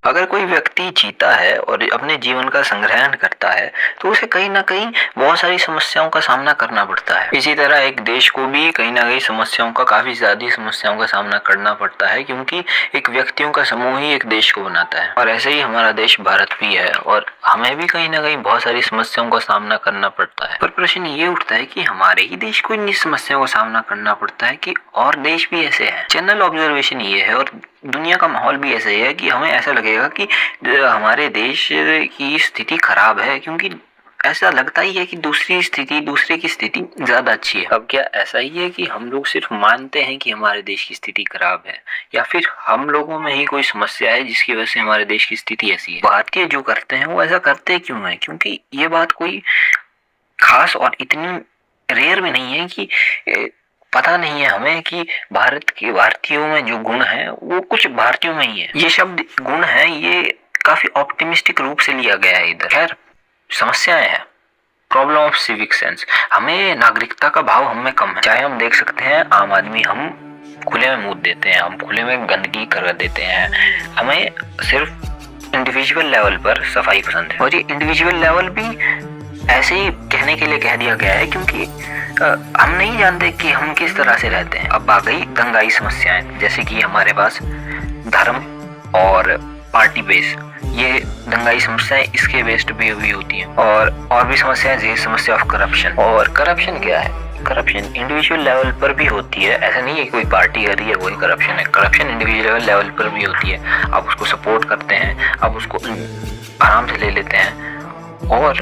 अगर कोई व्यक्ति जीता है और अपने जीवन का संग्रहण करता है तो उसे कहीं ना कहीं बहुत सारी समस्याओं का सामना करना पड़ता है। इसी तरह एक देश को भी कहीं ना कहीं समस्याओं का, काफी ज्यादा समस्याओं का सामना करना पड़ता है, क्योंकि एक व्यक्तियों का समूह ही एक देश को बनाता है। और ऐसे ही हमारा देश भारत भी है और हमें भी कहीं ना कहीं बहुत सारी समस्याओं का सामना करना पड़ता है। पर प्रश्न ये उठता है कि हमारे ही देश को इन्हीं समस्याओं का सामना करना पड़ता है कि और देश भी ऐसे हैं। जनरल ऑब्जर्वेशन ये है और दुनिया का माहौल भी ऐसा ही है कि हमें ऐसा लगेगा कि हमारे देश की स्थिति खराब है, क्योंकि ऐसा लगता ही है कि दूसरे की स्थिति ज्यादा अच्छी है। अब क्या ऐसा ही है कि हम लोग सिर्फ मानते हैं कि हमारे देश की स्थिति खराब है, या फिर हम लोगों में ही कोई समस्या है जिसकी वजह से हमारे देश की स्थिति ऐसी है? भारतीय जो करते हैं वो ऐसा करते क्यों है? क्योंकि ये बात कोई खास और इतनी रेयर भी नहीं है कि पता नहीं है हमें कि भारतीयों में जो गुण है वो कुछ भारतीयों में ही है। ये शब्द गुण है, ये काफी ऑप्टिमिस्टिक रूप से लिया गया है इधर। खैर, समस्याएं हैं। प्रॉब्लम ऑफ सिविक सेंस, हमें नागरिकता का भाव हम में कम है। चाहे हम देख सकते हैं आम आदमी, हम खुले में मूत देते हैं, हम खुले में गंदगी कर देते हैं। हमें सिर्फ इंडिविजुअल लेवल पर सफाई पसंद है, और ये इंडिविजुअल लेवल भी ऐसे ही कहने के लिए कह दिया गया है क्योंकि हम नहीं जानते कि हम किस तरह से रहते हैं। अब आ गई दंगाई समस्याएं, जैसे कि हमारे पास धर्म और पार्टी बेस, ये दंगाई समस्याएं इसके बेस्ड पे भी होती हैं। और भी समस्याएं, जैसे समस्या ऑफ करप्शन। और करप्शन क्या है? करप्शन इंडिविजुअल लेवल पर भी होती है, ऐसा नहीं है कि कोई पार्टी कर रही है वही करप्शन है। करप्शन इंडिविजुअल लेवल पर भी होती है। आप उसको सपोर्ट करते हैं, आप उसको आराम से ले लेते हैं, और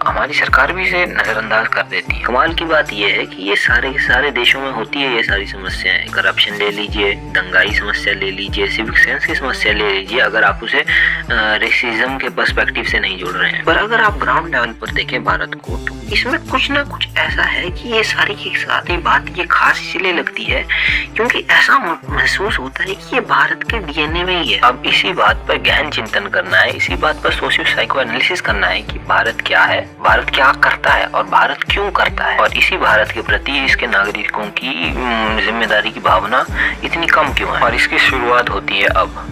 हमारी सरकार भी इसे नजरअंदाज कर देती है। कमाल की बात यह है कि ये सारे के सारे देशों में होती है ये सारी समस्याएं। करप्शन ले लीजिए, दंगाई समस्या ले लीजिए, सिविक सेंस की समस्या ले लीजिए, अगर आप उसे रेसिज्म के पर्सपेक्टिव से नहीं जोड़ रहे हैं। पर अगर आप ग्राउंड लेवल पर देखें भारत को, तो इसमें कुछ ना कुछ ऐसा है कि ये सारी एक साथ ही बात ये खास इसलिए लगती है क्योंकि ऐसा महसूस होता है कि ये भारत के डीएनए में ही है। अब इसी बात पर गहन चिंतन करना है, इसी बात पर सोशियो साइको एनालिसिस करना है कि भारत क्या है, भारत क्या करता है और भारत क्यों करता है, और इसी भारत के प्रति इसके नागरिकों की जिम्मेदारी की भावना इतनी कम क्यों है। और इसकी शुरुआत होती है अब